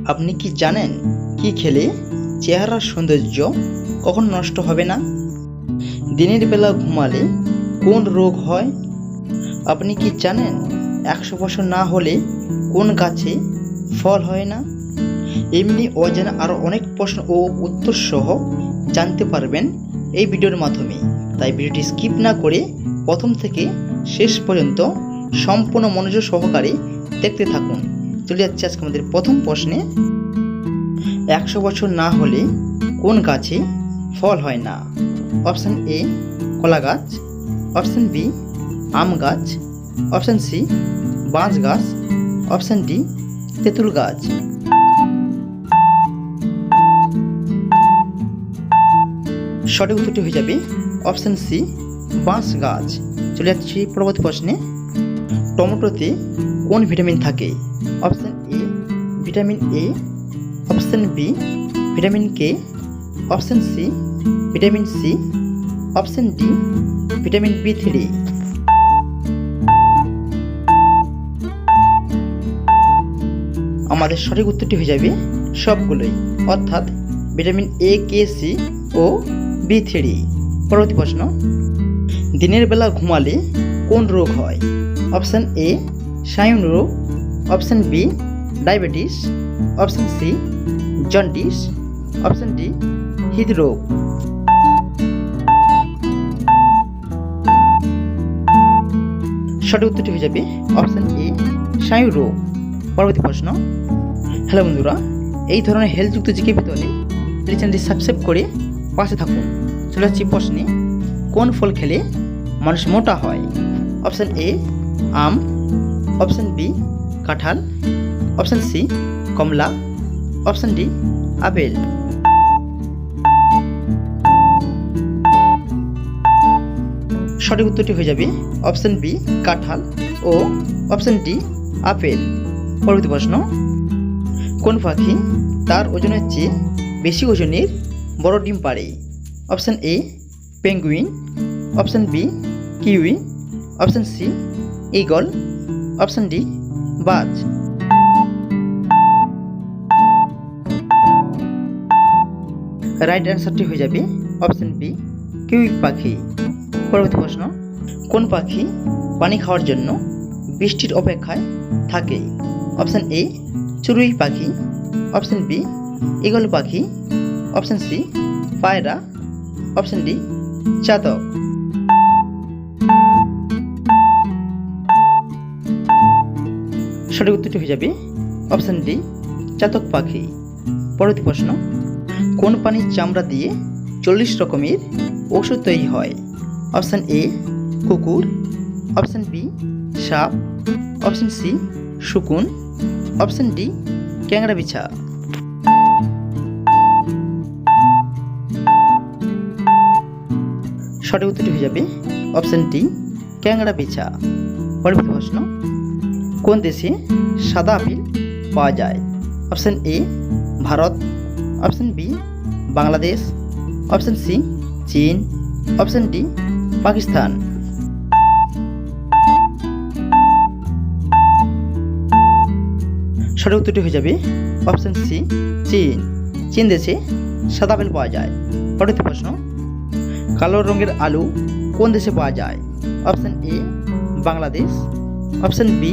আপনি কি জানেন কি খেলে চেহারার সৌন্দর্য কখনো নষ্ট হবে না? দিনের বেলা ঘুমালে কোন রোগ হয়? আপনি কি জানেন 100 বছর না হলে কোন গাছে ফল হয় না? এমনি অজানা আরও অনেক প্রশ্ন ও উত্তর সহ জানতে পারবেন এই ভিডিওর মাধ্যমে। তাই ভিডিওটি স্কিপ না করে প্রথম থেকে শেষ পর্যন্ত সম্পূর্ণ মনোযোগ সহকারে দেখতে থাকুন। চলে যাচ্ছে আজকে আমাদের প্রথম প্রশ্নে। 100 বছর না হলে কোন গাছে ফল হয় না? অপশান এ কলা গাছ, অপশান বি আম গাছ, অপশান সি বাঁশ গাছ, অপশান ডি তেঁতুল গাছ। সঠিক উত্তরটি হয়ে যাবে অপশান সি বাঁশ গাছ। চলে যাচ্ছি পরবর্তী প্রশ্নে। টমেটোতে কোন ভিটামিন থাকে? Option A vitamin A, option B vitamin K, option C vitamin C, option D vitamin B3। আমাদের সঠিক উত্তরটি হয়ে যাবে সবগুলোই, অর্থাৎ ভিটামিন A, K, C ও B3। পরবর্তী প্রশ্ন। দিনের বেলা ঘুমালে কোন রোগ হয়? অপশান এ স্নায়ু রোগ, option B diabetes, option C jaundice, option D হৃদরোগ। সঠিক উত্তরটি হয়ে যাবে অপশান এ স্নায়ু রোগ। পরবর্তী প্রশ্ন। হ্যালো বন্ধুরা, এই ধরনের হেলথযুক্ত জিকে পেতে প্লিজ চ্যানেলটি সাবস্ক্রাইব করে পাশে থাকুন। চলে যাচ্ছি প্রশ্নে। কোন ফল খেলে মানুষ মোটা হয়? অপশান এ আম, অপশান বি কাঁঠাল, অপশান সি কমলা, অপশান ডি আপেল। সঠিক উত্তরটি হয়ে যাবে অপশান বি কাঁঠাল ও অপশান ডি আপেল। পরবর্তী প্রশ্ন। কোন পাখি তার ওজনের চেয়ে বেশি ওজনের বড় ডিম পাড়ে? Option A penguin, option B kiwi, option C eagle, option D বাজ। রাইট অ্যান্সারটি হয়ে যাবে অপশান বি কিউই পাখি। পরবর্তী প্রশ্ন। কোন পাখি পানি খাওয়ার জন্য বৃষ্টির অপেক্ষায় থাকে? অপশান এ চড়ুই পাখি, অপশান বি ঈগল পাখি, অপশান সি পায়রা, অপশান ডি চাতক। সঠিক উত্তরটি হয়ে যাবে অপশান ডি চাতক পাখি। পরবর্তী প্রশ্ন। কোন প্রাণীর চামড়া দিয়ে 40 রকমের ঔষধ তৈরি হয়? অপশান এ কুকুর, অপশান বি সাপ, অপশান সি শকুন, অপশান ডি ক্যাংড়া বিছা। সঠিক উত্তরটি হয়ে যাবে অপশান ডি ক্যাংড়া বিছা। পরবর্তী প্রশ্ন। কোন দেশে সাদা আপেল পাওয়া যায়? Option A Bharat, option B Bangladesh, option C চীন, অপশান ডি পাকিস্তান। সঠিক উত্তরটি হয়ে যাবে অপশান সি চীন। চীন দেশে সাদা আপেল পাওয়া যায়। পরবর্তী প্রশ্ন। কালো রঙের আলু কোন দেশে পাওয়া যায়? Option A Bangladesh, option B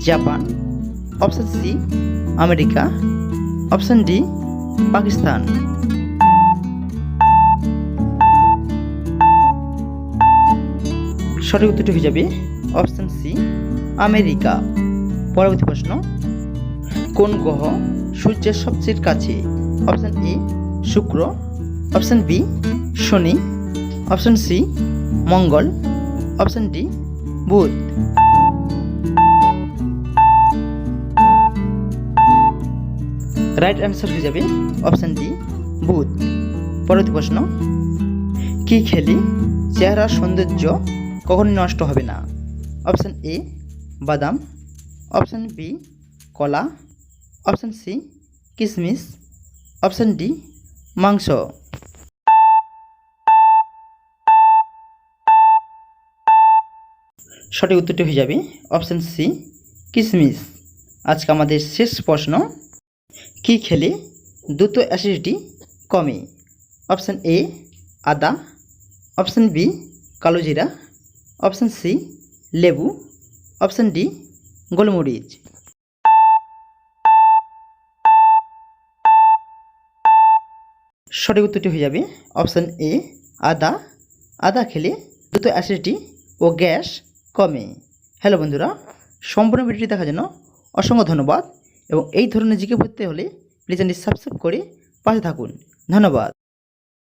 Japan, option C America, option D Pakistan. সঠিক উত্তরটি হয়ে যাবে অপশান সি আমেরিকা। পরবর্তী প্রশ্ন। কোন গ্রহ সূর্যের সবচেয়ে কাছে? অপশান এ শুক্র, অপশান বি শনি, অপশান সি মঙ্গল, অপশান ডি বুধ। রাইট অ্যান্সার হয়ে যাবে অপশান ডি বুধ। পরবর্তী প্রশ্ন। কি খেলে চেহারার সৌন্দর্য কখনো নষ্ট হবে না? অপশান এ বাদাম, অপশান বি কলা, অপশান সি কিশমিশ, অপশান ডি মাংস। সঠিক উত্তরটি হয়ে যাবে অপশান সি কিশমিশ। আজকে আমাদের শেষ প্রশ্ন। কি খেলে দ্রুত অ্যাসিডিটি কমে? অপশান এ আদা, অপশান বি কালোজিরা, অপশান সি লেবু, অপশান ডি গোলমরিচ। সঠিক উত্তরটি হয়ে যাবে অপশান এ আদা। আদা খেলে দ্রুত অ্যাসিডিটি ও গ্যাস কমে। হ্যালো বন্ধুরা, সম্পূর্ণ ভিডিওটি দেখার জন্য অসংখ্য ধন্যবাদ এবং এই ধরনের জিকে পড়তে হলে প্লিজ চ্যানেলটি সাবস্ক্রাইব করে পাশে থাকুন। ধন্যবাদ।